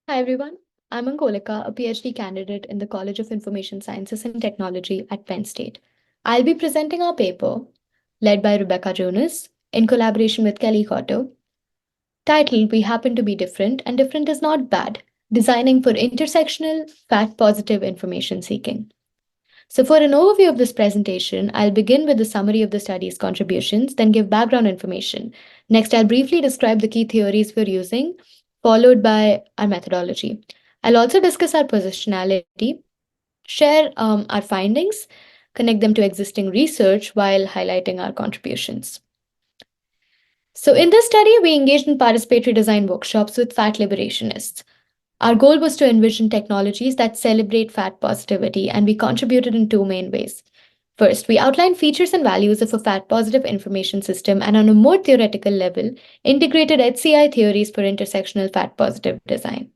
Hi everyone, I'm Ankolika, a PhD candidate in the College of Information Sciences and Technology at Penn State. I'll be presenting our paper, led by Rebecca Jonas, in collaboration with Kelley Cotter, titled We Happen to Be Different and Different is Not Bad, Designing for Intersectional Fat-Positive Information Seeking. So for an overview of this presentation, I'll begin with a summary of the study's contributions, then give background information. Next, I'll briefly describe the key theories we're using, followed by our methodology. I'll also discuss our positionality, share our findings, connect them to existing research while highlighting our contributions. So in this study, we engaged in participatory design workshops with fat liberationists. Our goal was to envision technologies that celebrate fat positivity, and we contributed in two main ways. First, we outlined features and values of a fat positive information system, and on a more theoretical level, integrated SIGCHI theories for intersectional fat positive design.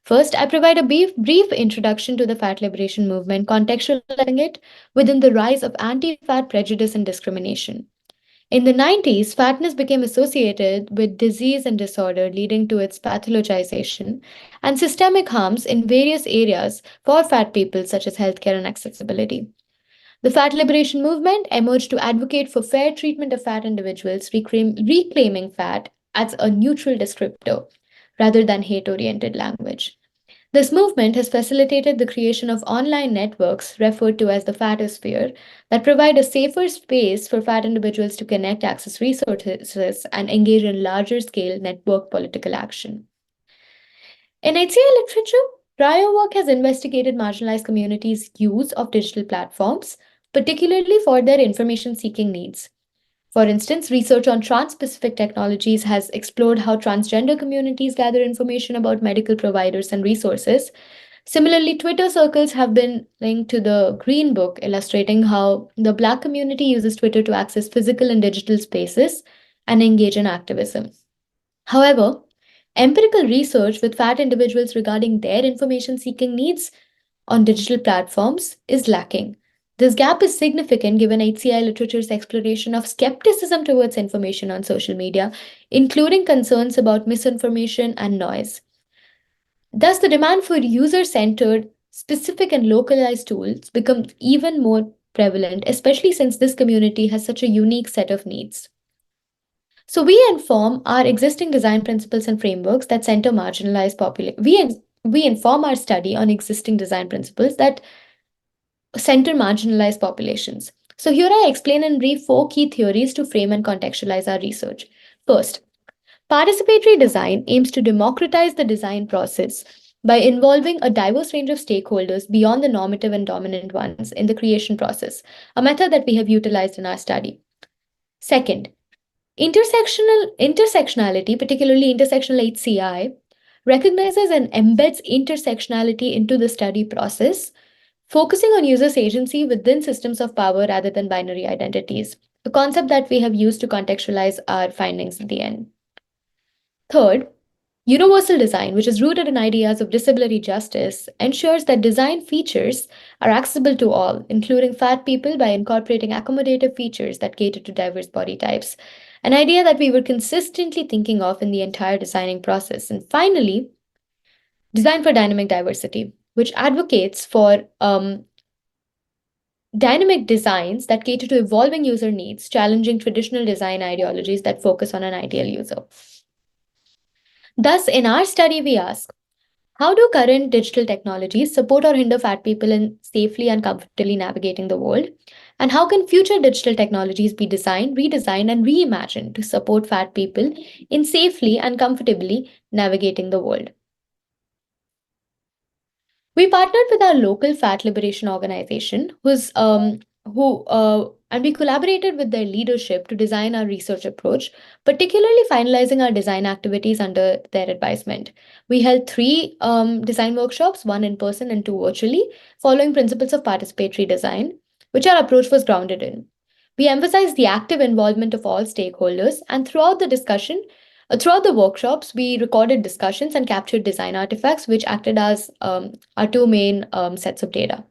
First, I provide a brief introduction to the fat liberation movement, contextualizing it within the rise of anti fat prejudice and discrimination. In the 90s, fatness became associated with disease and disorder, leading to its pathologization and systemic harms in various areas for fat people, such as healthcare and accessibility. The fat liberation movement emerged to advocate for fair treatment of fat individuals, reclaiming fat as a neutral descriptor rather than hate oriented language. This movement has facilitated the creation of online networks referred to as the fatosphere that provide a safer space for fat individuals to connect, access resources, and engage in larger scale network political action. In HCI literature, prior work has investigated marginalized communities' use of digital platforms, particularly for their information seeking needs. For instance, research on trans-specific technologies has explored how transgender communities gather information about medical providers and resources. Similarly, Twitter circles have been linked to the Green Book, illustrating how the Black community uses Twitter to access physical and digital spaces and engage in activism. However, empirical research with fat individuals regarding their information seeking needs on digital platforms is lacking. This gap is significant given HCI literature's exploration of skepticism towards information on social media, including concerns about misinformation and noise. Thus, the demand for user centered, specific, and localized tools becomes even more prevalent, especially since this community has such a unique set of needs. So we inform our existing design principles and frameworks that center marginalized population. We inform our study on existing design principles that center marginalized populations. So here I explain in brief four key theories to frame and contextualize our research. First, participatory design aims to democratize the design process by involving a diverse range of stakeholders beyond the normative and dominant ones in the creation process, a method that we have utilized in our study. Second, intersectionality, particularly intersectional HCI, recognizes and embeds intersectionality into the study process, focusing on users' agency within systems of power rather than binary identities, a concept that we have used to contextualize our findings at the end. Third, universal design, which is rooted in ideas of disability justice, ensures that design features are accessible to all, including fat people, by incorporating accommodative features that cater to diverse body types, an idea that we were consistently thinking of in the entire designing process. And finally, design for dynamic diversity, which advocates for dynamic designs that cater to evolving user needs, challenging traditional design ideologies that focus on an ideal user. Thus, in our study, we ask, how do current digital technologies support or hinder fat people in safely and comfortably navigating the world? And how can future digital technologies be designed, redesigned, and reimagined to support fat people in safely and comfortably navigating the world? We partnered with our local fat liberation organization, and we collaborated with their leadership to design our research approach, particularly finalizing our design activities under their advisement. We held three design workshops, one in person and two virtually, following principles of participatory design, which our approach was grounded in. We emphasized the active involvement of all stakeholders, and throughout the workshops, we recorded discussions and captured design artifacts, which acted as our two main sets of data.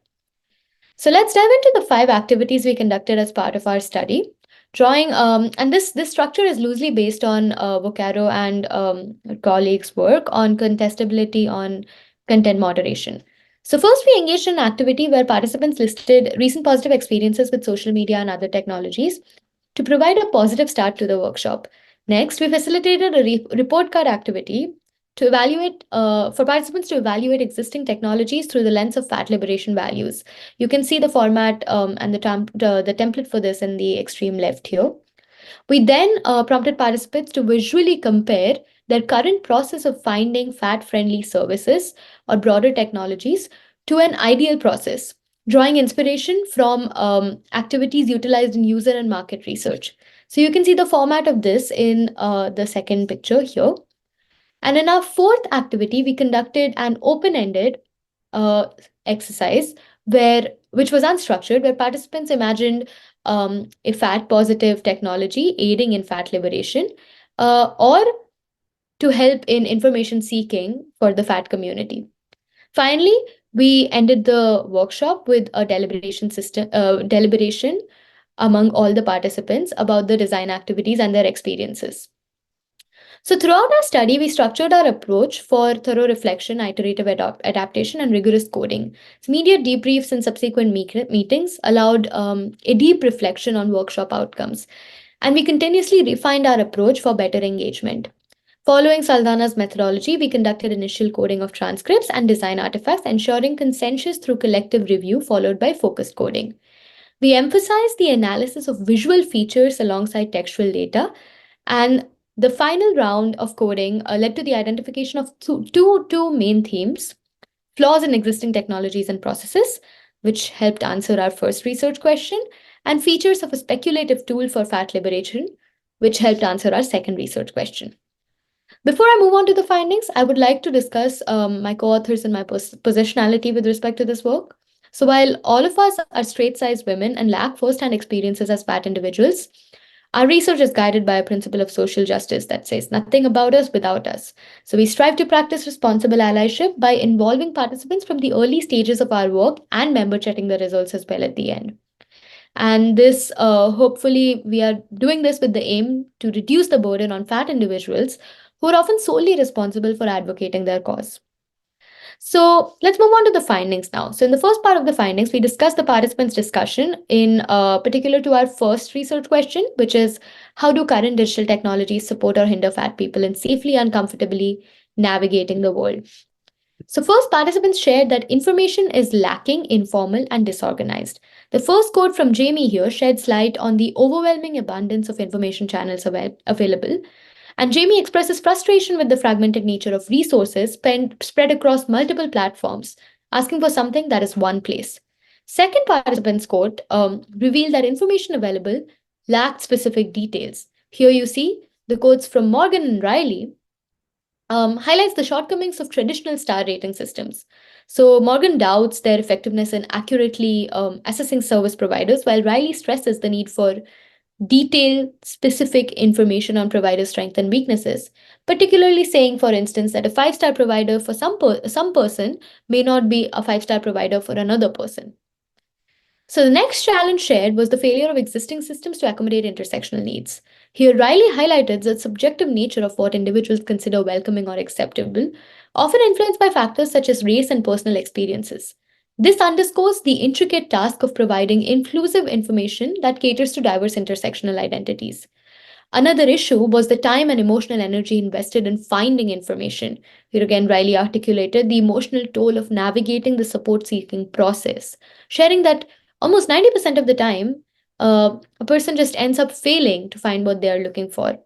So let's dive into the 5 activities we conducted as part of our study. And this structure is loosely based on Vocaro and colleagues' work on contestability on content moderation. So first, we engaged in an activity where participants listed recent positive experiences with social media and other technologies to provide a positive start to the workshop. Next, we facilitated a report card activity to evaluate for participants to evaluate existing technologies through the lens of fat liberation values. You can see the format and the template for this in the extreme left here. We then prompted participants to visually compare their current process of finding fat-friendly services or broader technologies to an ideal process, drawing inspiration from activities utilized in user and market research. So you can see the format of this in the second picture here. And in our fourth activity, we conducted an open-ended uh, exercise which was unstructured, where participants imagined a fat positive technology aiding in fat liberation or to help in information seeking for the fat community. Finally, we ended the workshop with a deliberation among all the participants about the design activities and their experiences. So throughout our study, we structured our approach for thorough reflection, iterative adaptation, and rigorous coding. So immediate debriefs and subsequent meetings allowed a deep reflection on workshop outcomes. And we continuously refined our approach for better engagement. Following Saldana's methodology, we conducted initial coding of transcripts and design artifacts, ensuring consensus through collective review, followed by focused coding. We emphasized the analysis of visual features alongside textual data, and the final round of coding led to the identification of two main themes: flaws in existing technologies and processes, which helped answer our first research question, and features of a speculative tool for fat liberation, which helped answer our second research question. Before I move on to the findings, I would like to discuss my co-authors and my positionality with respect to this work. So while all of us are straight-sized women and lack first-hand experiences as fat individuals, our research is guided by a principle of social justice that says nothing about us without us. So we strive to practice responsible allyship by involving participants from the early stages of our work and member checking the results as well at the end. And this, hopefully, we are doing this with the aim to reduce the burden on fat individuals who are often solely responsible for advocating their cause. So let's move on to the findings now. So in the first part of the findings, we discussed the participants' discussion in particular to our first research question, which is how do current digital technologies support or hinder fat people in safely and comfortably navigating the world? So first, participants shared that information is lacking, informal, and disorganized. The first quote from Jamie here sheds light on the overwhelming abundance of information channels available. And Jamie expresses frustration with the fragmented nature of resources spread across multiple platforms, asking for something that is one place. Second participant's quote revealed that information available lacked specific details. Here you see the quotes from Morgan and Riley highlights the shortcomings of traditional star rating systems. So Morgan doubts their effectiveness in accurately assessing service providers, while Riley stresses the need for detailed, specific information on provider strengths and weaknesses, particularly saying, for instance, that a five-star provider for some person may not be a five-star provider for another person. So the next challenge shared was the failure of existing systems to accommodate intersectional needs. Here, Riley highlighted the subjective nature of what individuals consider welcoming or acceptable, often influenced by factors such as race and personal experiences. This underscores the intricate task of providing inclusive information that caters to diverse intersectional identities. Another issue was the time and emotional energy invested in finding information. Here again, Riley articulated the emotional toll of navigating the support seeking process, sharing that almost 90% of the time, a person just ends up failing to find what they are looking for.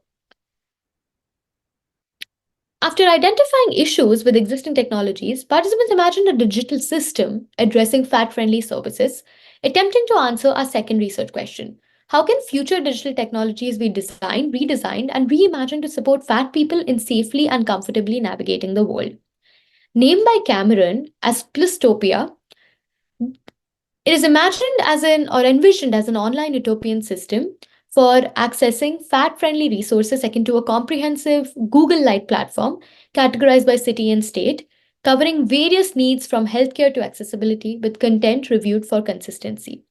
After identifying issues with existing technologies, participants imagined a digital system addressing fat-friendly services, attempting to answer our second research question. How can future digital technologies be designed, redesigned, and reimagined to support fat people in safely and comfortably navigating the world? Named by Cameron as Plistopia, it is imagined as envisioned as an online utopian system for accessing fat-friendly resources akin to a comprehensive Google-like platform categorized by city and state, covering various needs from healthcare to accessibility with content reviewed for consistency.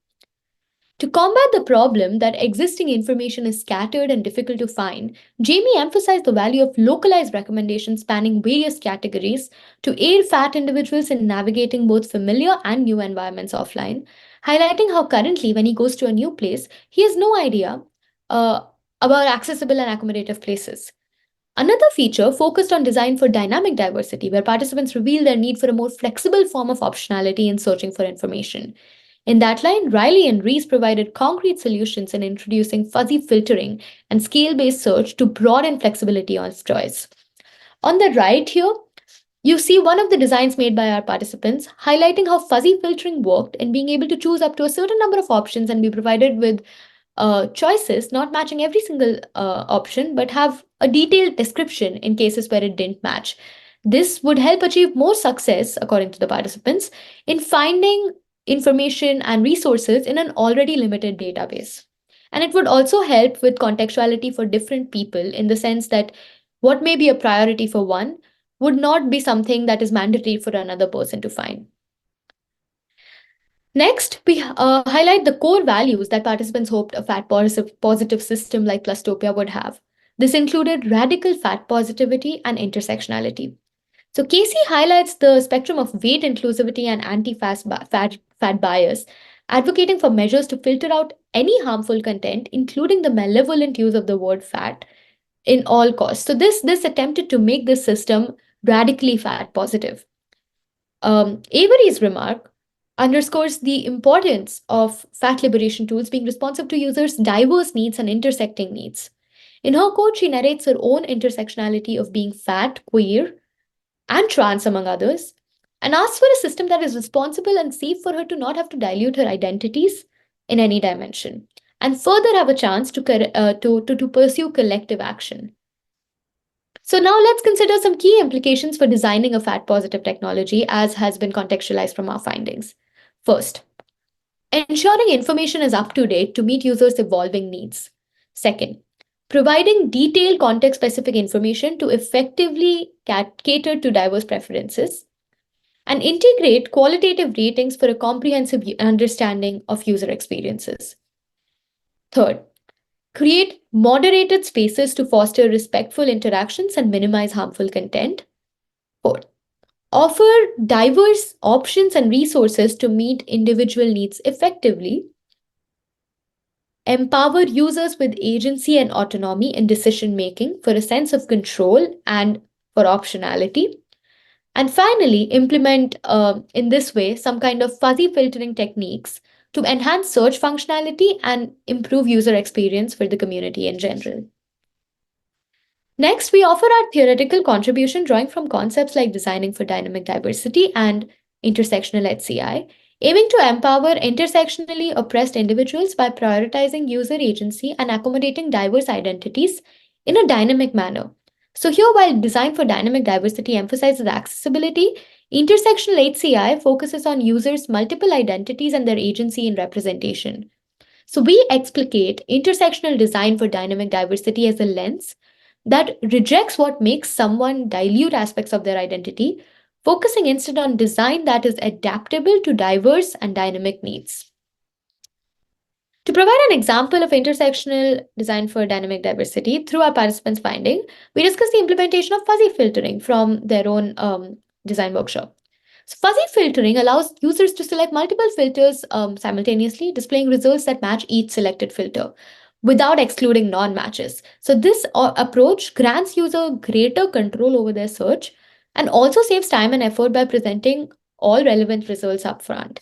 To combat the problem that existing information is scattered and difficult to find, Jamie emphasized the value of localized recommendations spanning various categories to aid fat individuals in navigating both familiar and new environments offline, highlighting how currently, when he goes to a new place, he has no idea uh, about accessible and accommodative places. Another feature focused on design for dynamic diversity, where participants reveal their need for a more flexible form of optionality in searching for information. In that line, Riley and Rees provided concrete solutions in introducing fuzzy filtering and scale based search to broaden flexibility on choice. On the right here, you see one of the designs made by our participants, highlighting how fuzzy filtering worked in being able to choose up to a certain number of options and be provided with choices, not matching every single option, but have a detailed description in cases where it didn't match. This would help achieve more success, according to the participants, in finding information and resources in an already limited database. And it would also help with contextuality for different people in the sense that what may be a priority for one would not be something that is mandatory for another person to find. Next, we highlight the core values that participants hoped a fat positive system like Plastopia would have. This included radical fat positivity and intersectionality. So Casey highlights the spectrum of weight inclusivity and anti-fat bias, advocating for measures to filter out any harmful content, including the malevolent use of the word fat, in all costs. So this attempted to make this system radically fat positive. Avery's remark underscores the importance of fat liberation tools being responsive to users' diverse needs and intersecting needs. In her quote, she narrates her own intersectionality of being fat, queer, and trans, among others, and asks for a system that is responsible and safe for her to not have to dilute her identities in any dimension, and further have a chance to pursue collective action. So now let's consider some key implications for designing a fat positive technology as has been contextualized from our findings. First, ensuring information is up to date to meet users' evolving needs. Second, providing detailed context specific information to effectively cater to diverse preferences. And integrate qualitative ratings for a comprehensive understanding of user experiences. Third, create moderated spaces to foster respectful interactions and minimize harmful content. Fourth, offer diverse options and resources to meet individual needs effectively. Empower users with agency and autonomy in decision making for a sense of control and for optionality. And finally, implement in this way some kind of fuzzy filtering techniques to enhance search functionality and improve user experience for the community in general. Next, we offer our theoretical contribution drawing from concepts like designing for dynamic diversity and intersectional HCI, aiming to empower intersectionally oppressed individuals by prioritizing user agency and accommodating diverse identities in a dynamic manner. So here, while design for dynamic diversity emphasizes accessibility, intersectional HCI focuses on users' multiple identities and their agency in representation. So we explicate intersectional design for dynamic diversity as a lens that rejects what makes someone dilute aspects of their identity, focusing instead on design that is adaptable to diverse and dynamic needs. To provide an example of intersectional design for dynamic diversity through our participants' finding, we discuss the implementation of fuzzy filtering from their own design workshop. So fuzzy filtering allows users to select multiple filters simultaneously, displaying results that match each selected filter without excluding non-matches. So this approach grants user greater control over their search and also saves time and effort by presenting all relevant results upfront.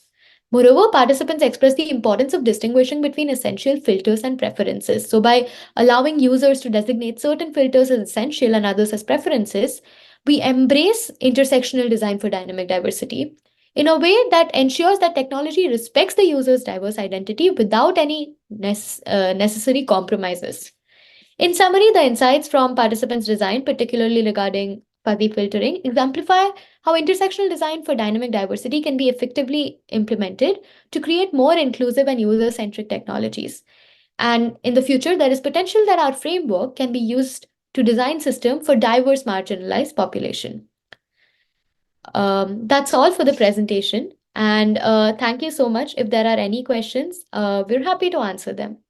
Moreover, participants express the importance of distinguishing between essential filters and preferences. So by allowing users to designate certain filters as essential and others as preferences, we embrace intersectional design for dynamic diversity in a way that ensures that technology respects the user's diverse identity without any necessary compromises. In summary, the insights from participants' design, particularly regarding fuzzy filtering, exemplify how intersectional design for dynamic diversity can be effectively implemented to create more inclusive and user-centric technologies. And in the future, there is potential that our framework can be used to design system for diverse marginalized population. That's all for the presentation. And thank you so much. If there are any questions, we're happy to answer them.